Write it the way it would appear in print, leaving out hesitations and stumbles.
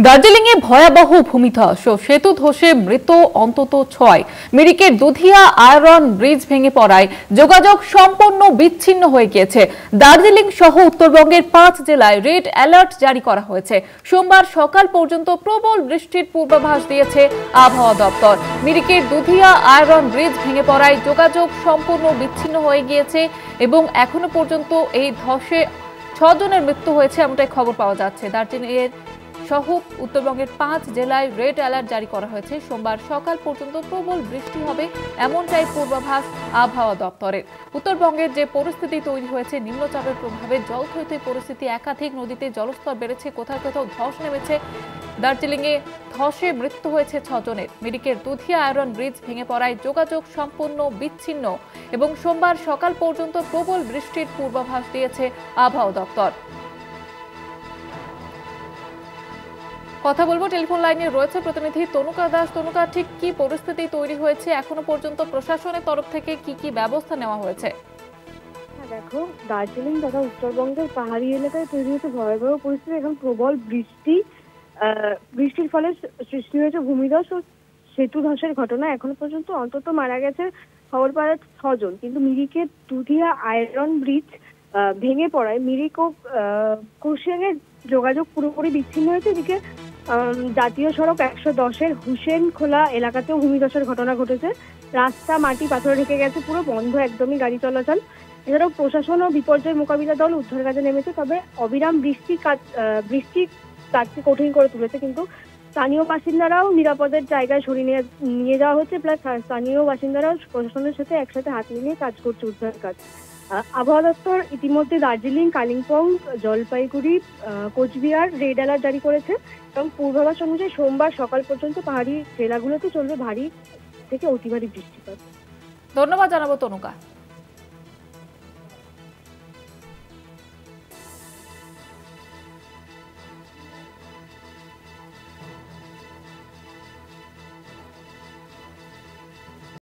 দার্জিলিংয়ে ভয়াবহ ভূমিধস, সেতু ধসে মৃত অন্তত 6। মিরিকের দুধিয়া আয়রন ব্রিজ ভেঙে পড়ায় যোগাযোগ সম্পূর্ণ বিচ্ছিন্ন হয়ে গিয়েছে। দার্জিলিং সহ উত্তরবঙ্গের 5 জেলায় রেড অ্যালার্ট জারি করা হয়েছে। সোমবার সকাল পর্যন্ত প্রবল বৃষ্টির পূর্বাভাস দিয়েছে আবহাওয়া দপ্তর। মিরিকের দুধিয়া আয়রন ব্রিজ ভেঙে পড়ায় যোগাযোগ সম্পূর্ণ বিচ্ছিন্ন হয়ে গিয়েছে এবং এখনো পর্যন্ত এই ধসে 6 জনের মৃত্যু হয়েছে এমনটাই খবর পাওয়া যাচ্ছে। দার্জিলিংয়ের সহ উত্তরবঙ্গের 5 জেলায় রেড অ্যালার্ট জারি করা হয়েছে। সোমবার সকাল পর্যন্ত প্রবল বৃষ্টি হবে এমনটাই পূর্বাভাস আবহাওয়া দপ্তরের। উত্তরবঙ্গের যে পরিস্থিতি তৈরি হয়েছে, নিম্নচাপের প্রভাবে জলথৈতই পরিস্থিতি, একাধিক নদীতে জলস্তর বেড়েছে, কোথাও কোথাও ধস নেমেছে। দার্জিলিংয়ে ধসে মৃত্যু হয়েছে 6 জনের। মিরিকের দুধিয়া আয়রন ব্রিজ ভেঙে পড়ায় যোগাযোগ সম্পূর্ণ বিচ্ছিন্ন এবং সোমবার সকাল পর্যন্ত প্রবল বৃষ্টির পূর্বাভাস দিয়েছে আবহাওয়া দপ্তর। কথা বলবো, টেলিফোন লাইনে রয়েছে প্রতিনিধি তনুকা দাস। তনুকা, ঠিক কি পরিস্থিতি তৈরি হয়েছে এখনো পর্যন্ত, প্রশাসনের তরফ থেকে কি কি ব্যবস্থা নেওয়া হয়েছে? দেখো, দার্জিলিং তথা উত্তরবঙ্গের পাহাড়ি এলাকায় তৈরি হয়েছে ভয়াবহ পরিস্থিতি। এখন প্রবল বৃষ্টির ফলে সৃষ্টি হয়েছে ভূমিধস ও সেতু ধসের ঘটনা। এখনো পর্যন্ত অন্তত মারা গেছে খবর পাওয়া 6 জন। কিন্তু মিরিকের দুধিয়া আয়রন ব্রিজ ভেঙে পড়ায় মিরিক ও কুশিয়াংয়ের যোগাযোগ পুরোপুরি বিচ্ছিন্ন হয়েছে। এদিকে জাতীয় সড়ক 110-এর হুসেন খোলা এলাকাতেও ভূমিধসের ঘটনা ঘটেছে। রাস্তা মাটি পাথরে ঢেকে গেছে, পুরো বন্ধ একদমই গাড়ি চলাচল। এছাড়াও প্রশাসন ও বিপর্যয় মোকাবিলা দল উদ্ধার কাজে নেমেছে। তবে অবিরাম বৃষ্টি কাজকে কঠিন করে তুলেছে। কিন্তু স্থানীয় বাসিন্দারাও নিরাপদের জায়গায় সরিয়ে নিয়ে যাওয়া হচ্ছে। প্লাস স্থানীয় বাসিন্দারাও প্রশাসনের সাথে একসাথে হাত মিলিয়ে কাজ করছে উদ্ধার কাজ। আবহাওয়া দপ্তর ইতিমধ্যে দার্জিলিং, কালিম্পং, জলপাইগুড়ি, কোচবিহার রেড অ্যালার্ট জারি করেছে এবং পূর্বাভাস অনুযায়ী সোমবার সকাল পর্যন্ত পাহাড়ি জেলাগুলোতে চলবে ভারী থেকে অতি ভারী বৃষ্টিপাত। ধন্যবাদ জানাবো তনুকা।